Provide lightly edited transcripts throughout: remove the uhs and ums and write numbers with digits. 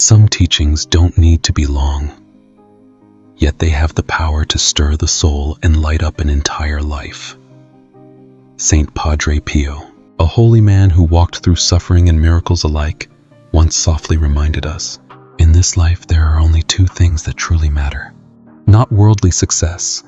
Some teachings don't need to be long, yet they have the power to stir the soul and light up an entire life. Saint Padre Pio, a holy man who walked through suffering and miracles alike, once softly reminded us, in this life there are only two things that truly matter. Not worldly success,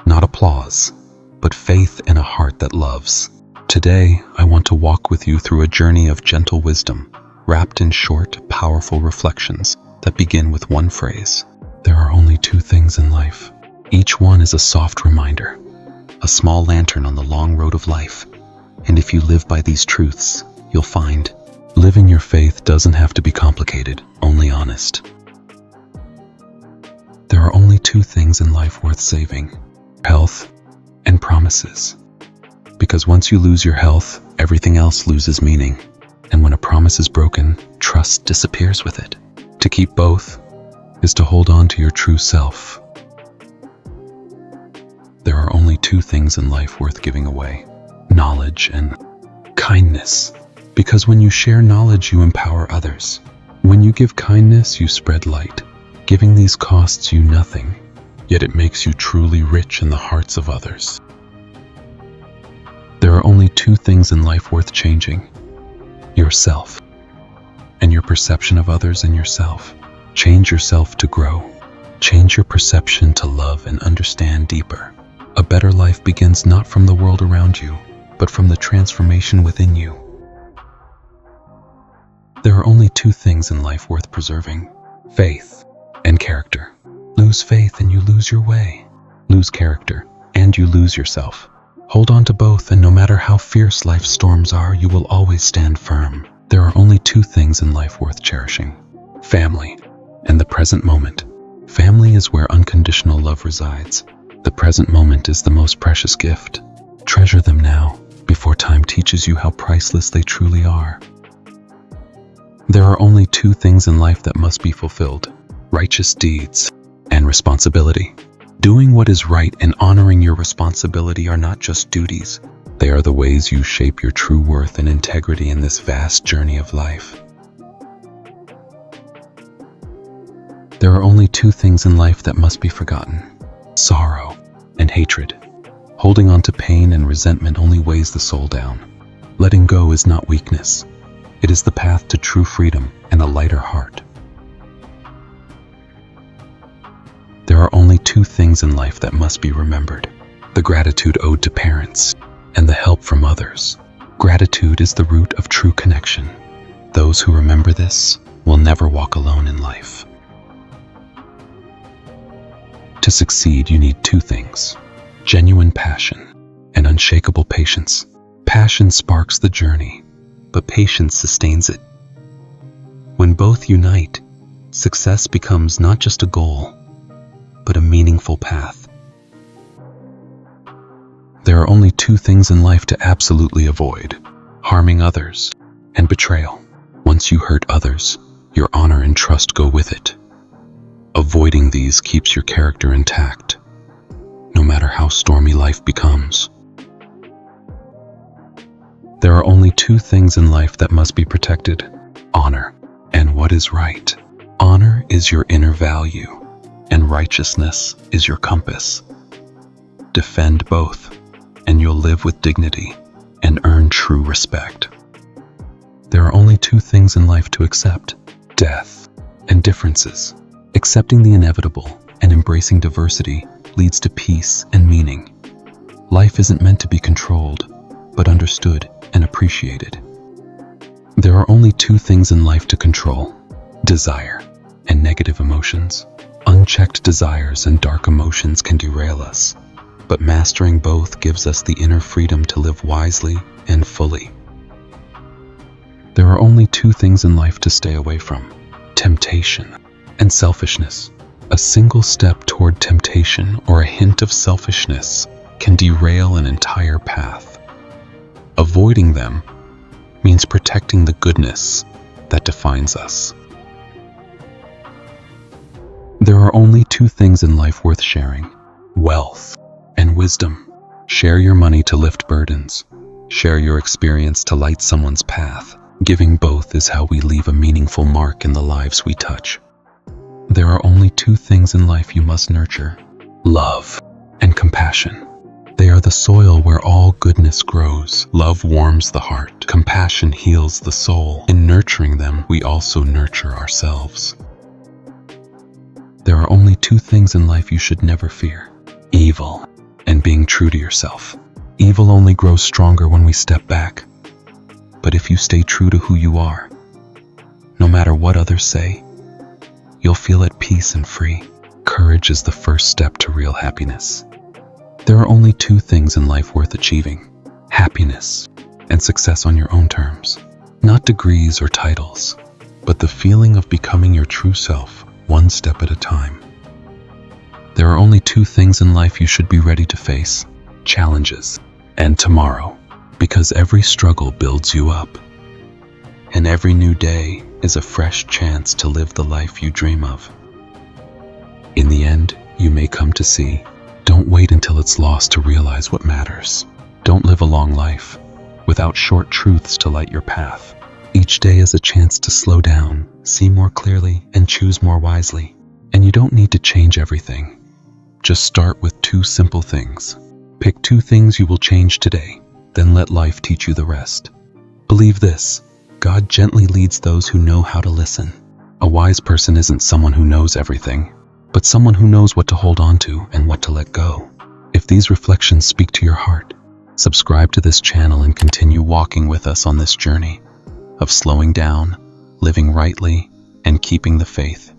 not applause, but faith and a heart that loves. Today, I want to walk with you through a journey of gentle wisdom, wrapped in short, powerful reflections that begin with one phrase. There are only two things in life. Each one is a soft reminder, a small lantern on the long road of life. And if you live by these truths, you'll find living your faith doesn't have to be complicated, only honest. There are only two things in life worth saving: health and promises. Because once you lose your health, everything else loses meaning. And when a promise is broken, trust disappears with it. To keep both is to hold on to your true self. There are only two things in life worth giving away: knowledge and kindness. Because when you share knowledge, you empower others. When you give kindness, you spread light. Giving these costs you nothing, yet it makes you truly rich in the hearts of others. There are only two things in life worth changing: yourself and your perception of others and yourself. Change yourself to grow. Change your perception to love and understand deeper. A better life begins not from the world around you, but from the transformation within you. There are only two things in life worth preserving: faith and character. Lose faith and you lose your way. Lose character and you lose yourself. Hold on to both, and no matter how fierce life's storms are, you will always stand firm. There are only two things in life worth cherishing: family and the present moment. Family is where unconditional love resides. The present moment is the most precious gift. Treasure them now, before time teaches you how priceless they truly are. There are only two things in life that must be fulfilled: righteous deeds and responsibility. Doing what is right and honoring your responsibility are not just duties. They are the ways you shape your true worth and integrity in this vast journey of life. There are only two things in life that must be forgotten: sorrow and hatred. Holding on to pain and resentment only weighs the soul down. Letting go is not weakness. It is the path to true freedom and a lighter heart. There are only two things in life that must be remembered: the gratitude owed to parents and the help from others. Gratitude is the root of true connection. Those who remember this will never walk alone in life. To succeed, you need two things: genuine passion and unshakable patience. Passion sparks the journey, but patience sustains it. When both unite, success becomes not just a goal, but a meaningful path. There are only two things in life to absolutely avoid: harming others and betrayal. Once you hurt others, your honor and trust go with it. Avoiding these keeps your character intact, no matter how stormy life becomes. There are only two things in life that must be protected: honor and what is right. Honor is your inner value, and righteousness is your compass. Defend both, and you'll live with dignity and earn true respect. There are only two things in life to accept: death and differences. Accepting the inevitable and embracing diversity leads to peace and meaning. Life isn't meant to be controlled, but understood and appreciated. There are only two things in life to control: desire and negative emotions. Unchecked desires and dark emotions can derail us, but mastering both gives us the inner freedom to live wisely and fully. There are only two things in life to stay away from: temptation and selfishness. A single step toward temptation or a hint of selfishness can derail an entire path. Avoiding them means protecting the goodness that defines us. There are only two things in life worth sharing: wealth and wisdom. Share your money to lift burdens. Share your experience to light someone's path. Giving both is how we leave a meaningful mark in the lives we touch. There are only two things in life you must nurture: love and compassion. They are the soil where all goodness grows. Love warms the heart. Compassion heals the soul. In nurturing them, we also nurture ourselves. There are only two things in life you should never fear: evil and being true to yourself. Evil only grows stronger when we step back. But if you stay true to who you are, no matter what others say, you'll feel at peace and free. Courage is the first step to real happiness. There are only two things in life worth achieving: happiness and success on your own terms. Not degrees or titles, but the feeling of becoming your true self, one step at a time. There are only two things in life you should be ready to face: challenges and tomorrow, because every struggle builds you up, and every new day is a fresh chance to live the life you dream of. In the end, you may come to see, don't wait until it's lost to realize what matters. Don't live a long life without short truths to light your path. Each day is a chance to slow down, see more clearly, and choose more wisely. And you don't need to change everything. Just start with two simple things. Pick two things you will change today, then let life teach you the rest. Believe this: God gently leads those who know how to listen. A wise person isn't someone who knows everything, but someone who knows what to hold on to and what to let go. If these reflections speak to your heart, subscribe to this channel and continue walking with us on this journey of slowing down, living rightly, and keeping the faith.